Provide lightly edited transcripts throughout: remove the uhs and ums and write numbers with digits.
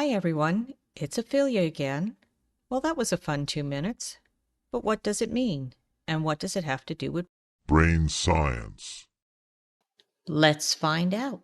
Hi everyone, it's Ophelia again. Well, that was a fun 2 minutes. But what does it mean? And what does it have to do with brain science? Let's find out.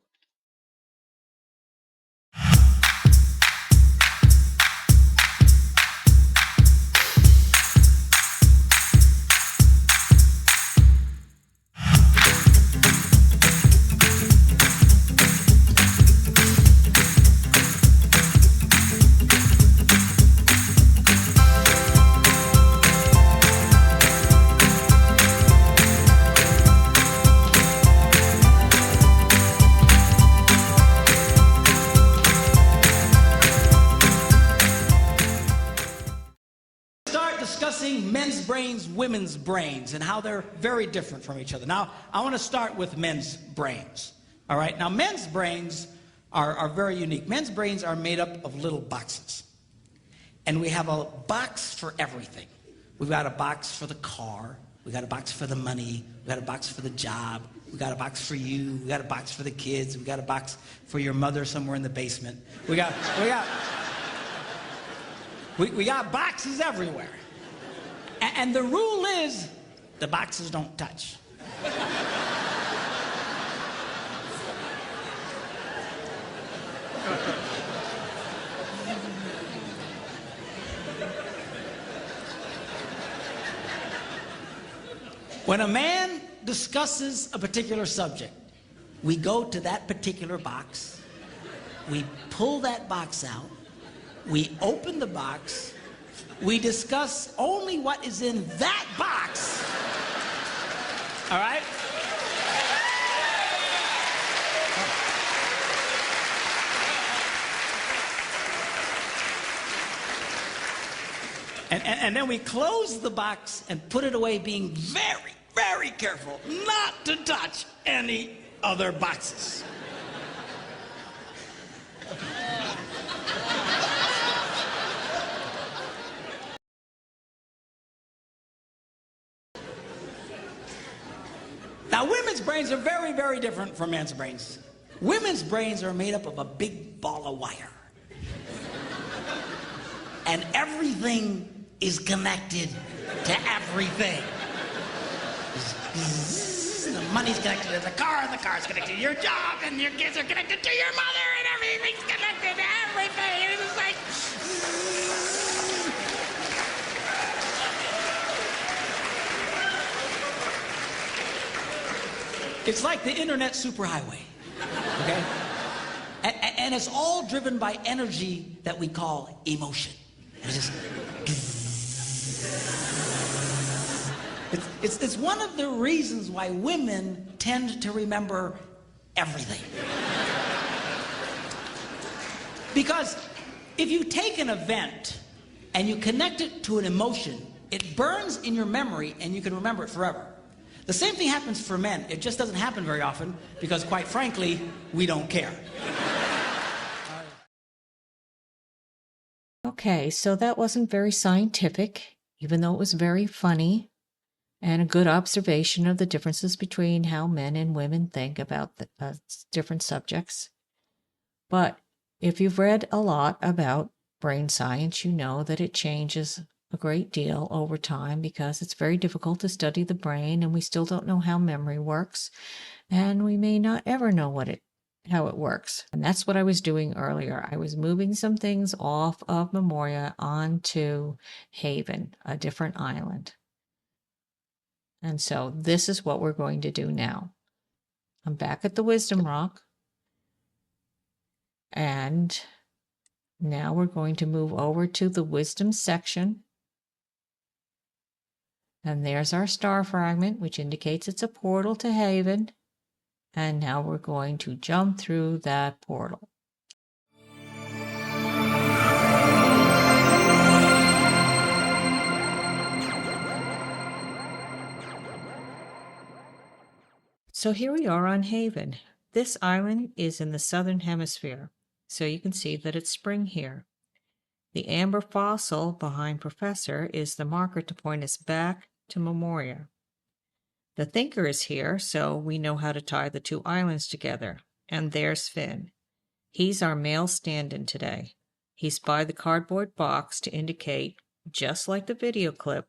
Discussing men's brains, women's brains, and how they're very different from each other. Now, I want to start with men's brains. All right? Now, men's brains are very unique. Men's brains are made up of little boxes. And we have a box for everything. We've got a box for the car. We've got a box for the money. We've got a box for the job. We've got a box for you. We've got a box for the kids. We've got a box for your mother somewhere in the basement. We got boxes everywhere. And the rule is, the boxes don't touch. When a man discusses a particular subject, we go to that particular box, we pull that box out, we open the box, we discuss only what is in that box. All right? And then we close the box and put it away, being very, very careful not to touch any other boxes. Now, women's brains are very, very different from men's brains. Women's brains are made up of a big ball of wire. And everything is connected to everything. The money's connected to the car is connected to your job, and your kids are connected to your mother, and everything's connected to everything. And it's like... It's like the internet superhighway, okay? And it's all driven by energy that we call emotion. It's one of the reasons why women tend to remember everything. Because if you take an event and you connect it to an emotion, it burns in your memory and you can remember it forever. The same thing happens for men. It just doesn't happen very often because, quite frankly, we don't care. Okay, so that wasn't very scientific, even though it was very funny and a good observation of the differences between how men and women think about the, different subjects. But if you've read a lot about brain science, you know that it changes a great deal over time because it's very difficult to study the brain and we still don't know how memory works, and we may not ever know how it works. And that's what I was doing earlier. I was moving some things off of Memoria onto Haven, a different island. And so this is what we're going to do now. I'm back at the Wisdom Rock, and now we're going to move over to the Wisdom section. And there's our star fragment, which indicates it's a portal to Haven. And now we're going to jump through that portal. So here we are on Haven. This island is in the southern hemisphere, so you can see that it's spring here. The amber fossil behind Professor is the marker to point us back to Memoria. The thinker is here, so we know how to tie the two islands together. And there's Finn. He's our male stand-in today. He's by the cardboard box to indicate, just like the video clip,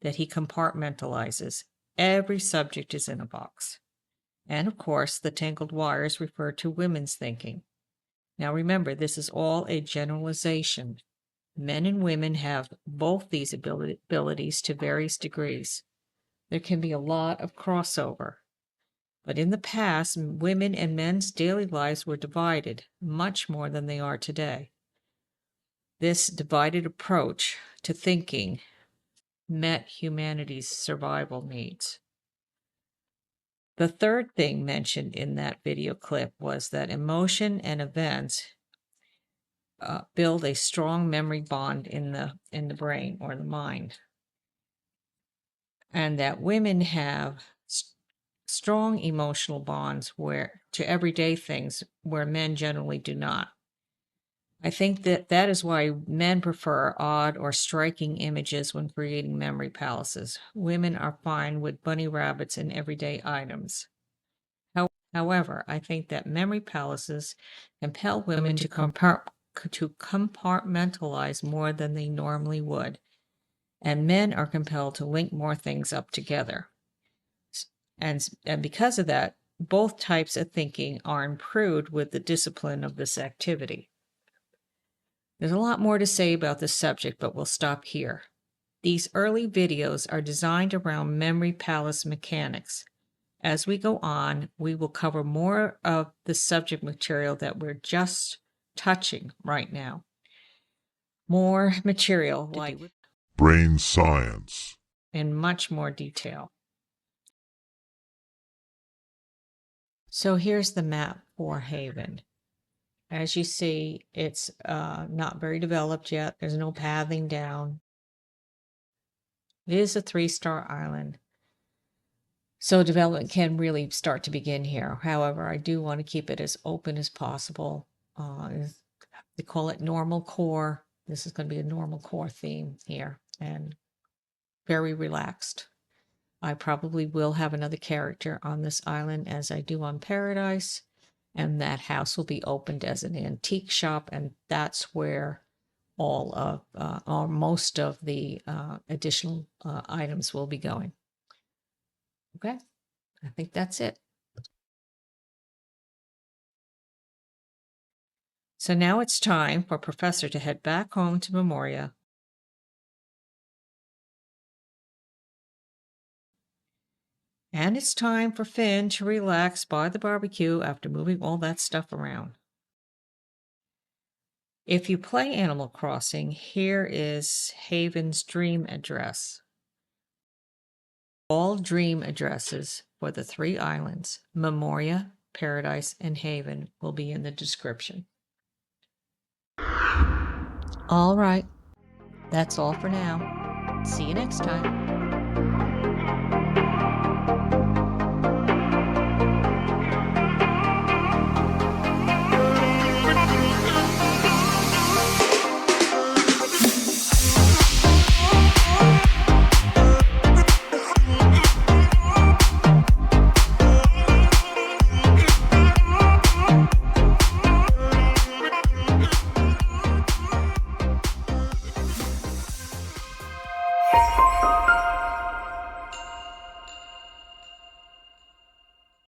that he compartmentalizes. Every subject is in a box. And of course, the tangled wires refer to women's thinking. Now remember, this is all a generalization. Men and women have both these abilities to various degrees. There can be a lot of crossover. But in the past, women and men's daily lives were divided, much more than they are today. This divided approach to thinking met humanity's survival needs. The third thing mentioned in that video clip was that emotion and events build a strong memory bond in the brain or the mind, and that women have strong emotional bonds to everyday things where men generally do not. I think that is why men prefer odd or striking images when creating memory palaces. Women are fine with bunny rabbits and everyday items. However, I think that memory palaces compel women to compartmentalize more than they normally would, and men are compelled to link more things up together. And because of that, both types of thinking are improved with the discipline of this activity. There's a lot more to say about this subject, but we'll stop here. These early videos are designed around memory palace mechanics. As we go on, we will cover more of the subject material that we're just touching right now. More material like brain science, in much more detail. So here's the map for Haven. As you see, it's not very developed yet. There's no pathing down. It is a 3-star island, so development can really start to begin here. However, I do want to keep it as open as possible. They call it normal core. This is going to be a normal core theme here, and very relaxed. I probably will have another character on this island as I do on Paradise, and that house will be opened as an antique shop, and that's where all of or most of the additional items will be going. Okay, I think that's it. So now it's time for Professor to head back home to Memoria. And it's time for Finn to relax by the barbecue after moving all that stuff around. If you play Animal Crossing, here is Haven's dream address. All dream addresses for the 3 islands, Memoria, Paradise, and Haven, will be in the description. All right, that's all for now. See you next time.